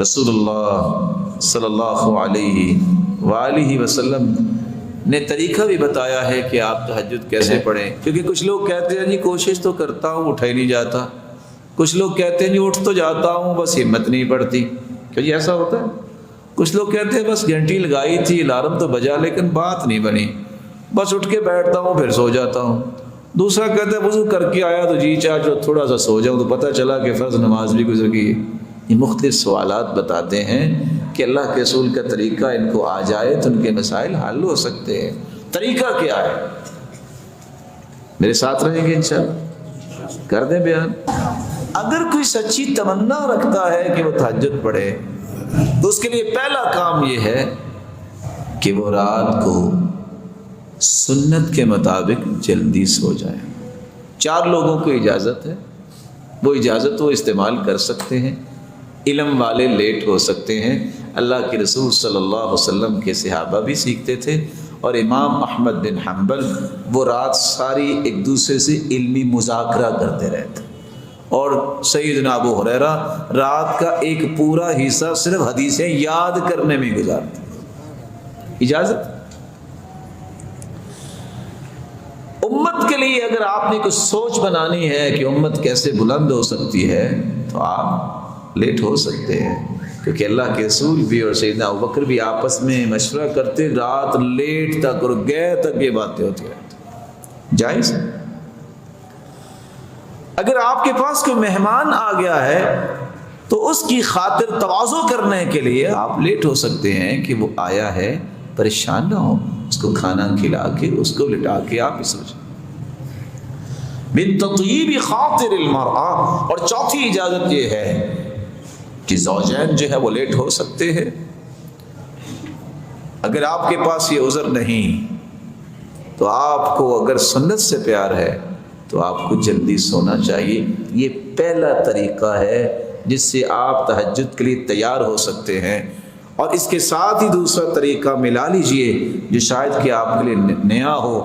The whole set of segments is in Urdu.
رسول اللہ صلی اللہ علیہ وآلہ وسلم نے طریقہ بھی بتایا ہے کہ آپ تہجد کیسے پڑھیں، کیونکہ کچھ لوگ کہتے ہیں جی کوشش تو کرتا ہوں اٹھا ہی نہیں جاتا، کچھ لوگ کہتے ہیں جی اٹھ تو جاتا ہوں بس ہمت نہیں پڑتی، کہ جی ایسا ہوتا ہے؟ کچھ لوگ کہتے ہیں بس گھنٹی لگائی تھی الارم تو بجا لیکن بات نہیں بنی، بس اٹھ کے بیٹھتا ہوں پھر سو جاتا ہوں۔ دوسرا کہتا ہے وضو کر کے آیا تو جی چاہ جو تھوڑا سا سو جاؤں تو پتہ چلا کہ فرض نماز بھی گزر گئی۔ یہ مختلف سوالات بتاتے ہیں کہ اللہ کے رسول کا طریقہ ان کو آ جائے تو ان کے مسائل حل ہو سکتے ہیں۔ طریقہ کیا ہے؟ میرے ساتھ رہیں گے انشاءاللہ، کر دیں بیان۔ اگر کوئی سچی تمنا رکھتا ہے کہ وہ تہجد پڑھے تو اس کے لیے پہلا کام یہ ہے کہ وہ رات کو سنت کے مطابق جلدی سو جائے۔ 4 لوگوں کو اجازت ہے، وہ اجازت وہ استعمال کر سکتے ہیں۔ علم والے لیٹ ہو سکتے ہیں، اللہ کے رسول صلی اللہ علیہ وسلم کے صحابہ بھی سیکھتے تھے، اور امام احمد بن حنبل وہ رات ساری ایک دوسرے سے علمی مذاکرہ کرتے رہتے، اور سیدنا ابو ہریرہ رات کا ایک پورا حصہ صرف حدیثیں یاد کرنے میں گزارتے۔ اجازت امت کے لیے اگر آپ نے کچھ سوچ بنانی ہے کہ امت کیسے بلند ہو سکتی ہے تو آپ لیٹ ہو سکتے ہیں، کیونکہ اللہ کے رسول بھی اور سیدنا ابوبکر بھی آپس میں مشورہ کرتے، رات لیٹ تک اور گئے تک یہ باتیں ہوتی رہتی، جائز ہے۔ اگر آپ کے پاس کوئی مہمان آ گیا ہے تو اس کی خاطر تواضع کرنے کے لیے آپ لیٹ ہو سکتے ہیں کہ وہ آیا ہے، پریشان نہ ہو، اس کو کھانا کھلا کے اس کو لٹا کے آپ اس وجہ من تطیب خاطر المرأة۔ اور چوتھی اجازت یہ ہے کہ زوجین جو ہے وہ لیٹ ہو سکتے ہیں۔ اگر آپ کے پاس یہ عذر نہیں تو آپ کو اگر سنت سے پیار ہے تو آپ کو جلدی سونا چاہیے۔ یہ پہلا طریقہ ہے جس سے آپ تہجد کے لیے تیار ہو سکتے ہیں، اور اس کے ساتھ ہی دوسرا طریقہ ملا لیجئے جو شاید کہ آپ کے لیے نیا ہو۔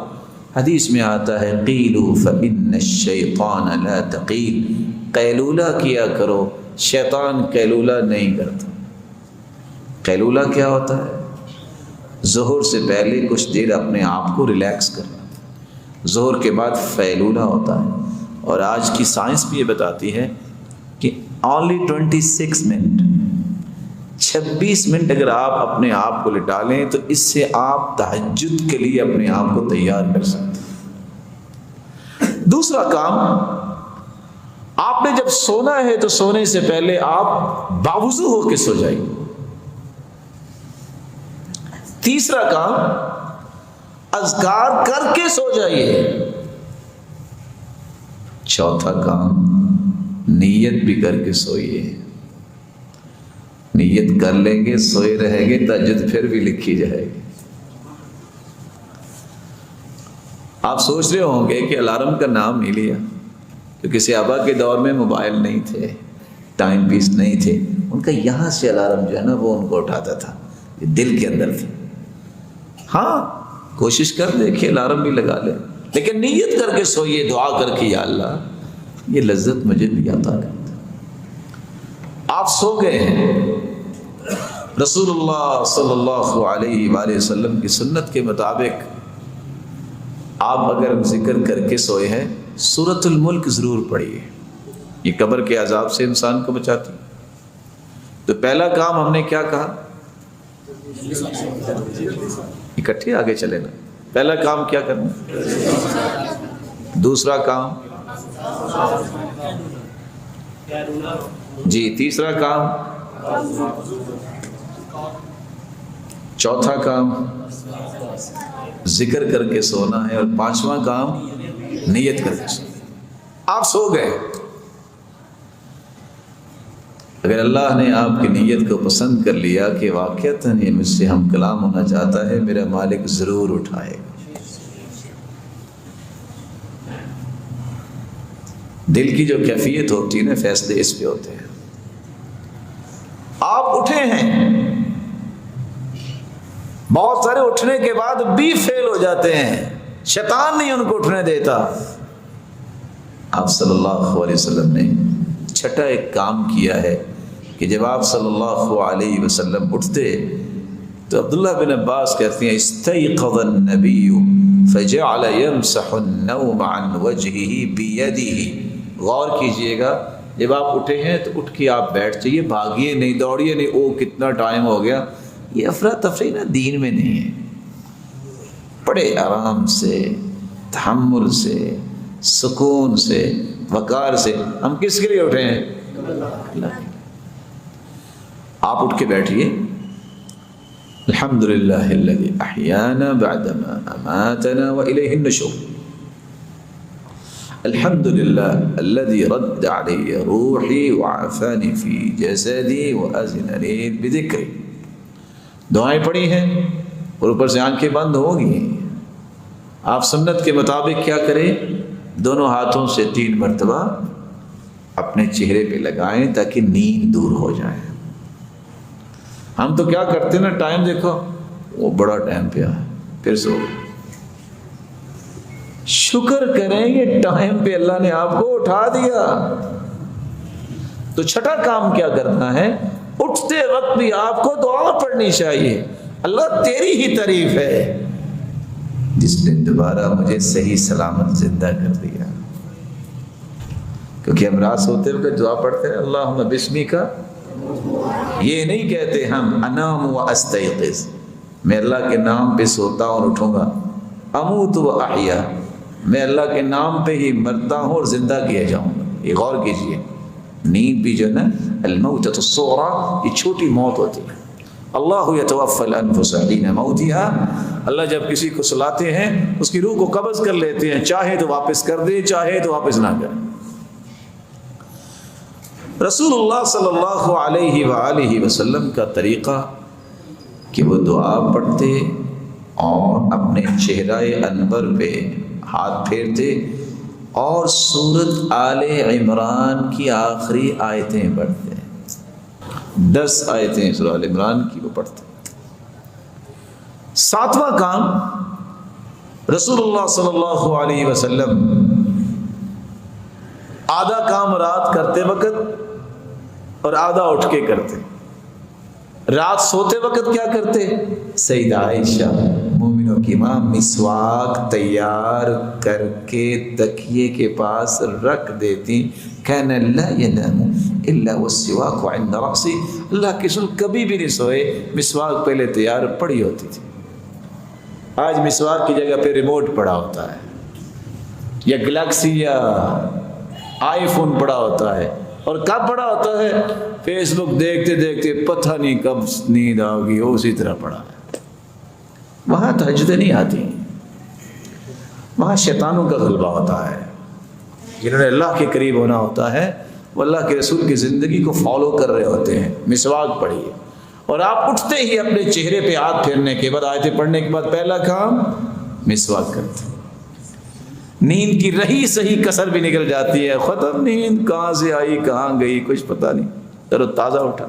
حدیث میں آتا ہے قیلوا فإن الشیطان لا تقیل، قیلولہ کیا کرو، شیطان قیلولہ نہیں کرتا۔ قیلولہ کیا ہوتا ہے؟ ظہر سے پہلے کچھ دیر اپنے آپ کو ریلیکس کرنا، ظہر کے بعد فیلولہ ہوتا ہے۔ اور آج کی سائنس بھی یہ بتاتی ہے کہ only 26 منٹ 26 منٹ اگر آپ اپنے آپ کو لٹا لیں تو اس سے آپ تہجد کے لیے اپنے آپ کو تیار کر سکتے ہیں۔ دوسرا کام، آپ نے جب سونا ہے تو سونے سے پہلے آپ باوضو ہو کے سو جائیے۔ تیسرا کام، اذکار کر کے سو جائیے۔ چوتھا کام، نیت بھی کر کے سوئیے۔ نیت کر لیں گے، سوئے رہیں گے، تہجد پھر بھی لکھی جائے گی۔ آپ سوچ رہے ہوں گے کہ الارم کا نام نہیں لیا، کیونکہ صحابہ کے دور میں موبائل نہیں تھے، ٹائم پیس نہیں تھے، ان کا یہاں سے الارم جو ہے نا وہ ان کو اٹھاتا تھا، یہ دل کے اندر تھا۔ ہاں کوشش کر دیکھیے الارم بھی لگا لیں، لیکن نیت کر کے سوئیے، دعا کر کے یا اللہ یہ لذت مجھے بھی عطا کر۔ آپ سو گئے ہیں، رسول اللہ صلی اللہ علیہ وآلہ وسلم کی سنت کے مطابق آپ اگر ذکر کر کے سوئے ہیں، سورۃ الملک ضرور پڑھیے، یہ قبر کے عذاب سے انسان کو بچاتی۔ تو پہلا کام ہم نے کیا کہا؟ اکٹھے آگے چلے نا۔ پہلا کام کیا کرنا؟ دوسرا کام جی، تیسرا کام، چوتھا کام ذکر کر کے سونا ہے، اور پانچواں کام نیت کر کے سونا۔ آپ سو گئے، اگر اللہ نے آپ کی نیت کو پسند کر لیا کہ واقعتاً یہ مجھ سے ہم کلام ہونا چاہتا ہے، میرا مالک ضرور اٹھائے گا۔ دل کی جو کیفیت ہوتی ہے نا، فیصلے اس پہ ہوتے ہیں۔ آپ اٹھے ہیں، بہت سارے اٹھنے کے بعد بھی فیل ہو جاتے ہیں، شیطان نہیں ان کو اٹھنے دیتا۔ آپ صلی اللہ علیہ وسلم نے چھٹا ایک کام کیا ہے کہ جب آپ صلی اللہ علیہ وسلم اٹھتے تو عبداللہ بن عباس کہتے ہیں استيقظ النبی فجعل يمسح النوم عن وجهه بيده. غور کیجئے گا، جب آپ اٹھے ہیں تو اٹھ کے آپ بیٹھ جائیے، بھاگیے نہیں، دوڑیے نہیں، او کتنا ٹائم ہو گیا. یہ افراتفری نا دین میں نہیں ہے. بڑے آرام سے، تحمل سے، سکون سے، وقار سے. ہم کس کے لیے اٹھے ہیں؟ اللہ. آپ اٹھ کے بیٹھیے، الحمدللہ الذی احیانا بعدما اماتنا والیہ النشور. الحمدللہ الذی رد علی روحی وعافانی فی جسدی واذن لی بذکری. دعائیں پڑھی ہیں اور اوپر سے آنکھیں بند ہوگی. آپ سنت کے مطابق کیا کریں؟ دونوں ہاتھوں سے 3 مرتبہ اپنے چہرے پہ لگائیں تاکہ نیند دور ہو جائے. ہم تو کیا کرتے ہیں نا، ٹائم دیکھو، وہ بڑا ٹائم پہ آیا پھر سو. شکر کریں یہ ٹائم پہ اللہ نے آپ کو اٹھا دیا. تو چھٹا کام کیا کرنا ہے؟ اٹھتے وقت بھی آپ کو دعا پڑھنی چاہیے. اللہ تیری ہی تعریف ہے جس نے دوبارہ مجھے صحیح سلامت زندہ کر دیا. کیونکہ ہم رات سوتے ہوئے دعا پڑھتے ہیں اللہم بسمی کا. یہ نہیں کہتے ہم انام و استیقظ، میں اللہ کے نام پہ سوتا ہوں اور اٹھوں گا. اموت و احیا، میں اللہ کے نام پہ ہی مرتا ہوں اور زندہ کیا جاؤں گا. یہ غور کیجئے، نیند بھی جو ہے نا الموتۃ الصغریٰ، یہ چھوٹی موت ہوتی ہے. اللہ یتوفی الانفس حین موتها، اللہ جب کسی کو سلاتے ہیں اس کی روح کو قبض کر لیتے ہیں، چاہے تو واپس کر دے، چاہے تو واپس نہ کرے. رسول اللہ صلی اللہ علیہ وآلہ وسلم کا طریقہ کہ وہ دعا پڑھتے اور اپنے چہرہ انور پہ ہاتھ پھیرتے اور سورۃ آل عمران کی آخری آیتیں پڑھتے. 10 آیتیں سورہ آل عمران کی وہ پڑھتے. 7واں کام رسول اللہ صلی اللہ علیہ وسلم آدھا کام رات کرتے وقت اور آدھا اٹھ کے کرتے. رات سوتے وقت کیا کرتے؟ سیدہ عائشہ مومنوں کی ماں مسواک تیار کر کے تکیے کے پاس رکھ دیتی. کان لا ینام الا والسواک عند رأسی، اللہ کے رسول کبھی بھی نہیں سوئے، مسواک پہلے تیار پڑی ہوتی تھی. آج مسواک کی جگہ پہ ریموٹ پڑا ہوتا ہے، یا گلیکسی یا آئی فون پڑا ہوتا ہے. اور کب پڑا ہوتا ہے؟ فیس بک دیکھتے دیکھتے پتہ نہیں کب نیند آ گئی، اسی طرح پڑا ہے. وہاں تہجدیں نہیں آتی، وہاں شیطانوں کا غلبہ ہوتا ہے. جنہوں نے اللہ کے قریب ہونا ہوتا ہے وہ اللہ کے رسول کی زندگی کو فالو کر رہے ہوتے ہیں. مسواک پڑھیے، اور آپ اٹھتے ہی اپنے چہرے پہ ہاتھ پھیرنے کے بعد، آیتیں پڑھنے کے بعد پہلا کام مسواک کرتے. نیند کی رہی صحیح کسر بھی نکل جاتی ہے. ختم نیند کہاں سے آئی کہاں گئی کچھ پتہ نہیں، تر و تازہ اٹھا.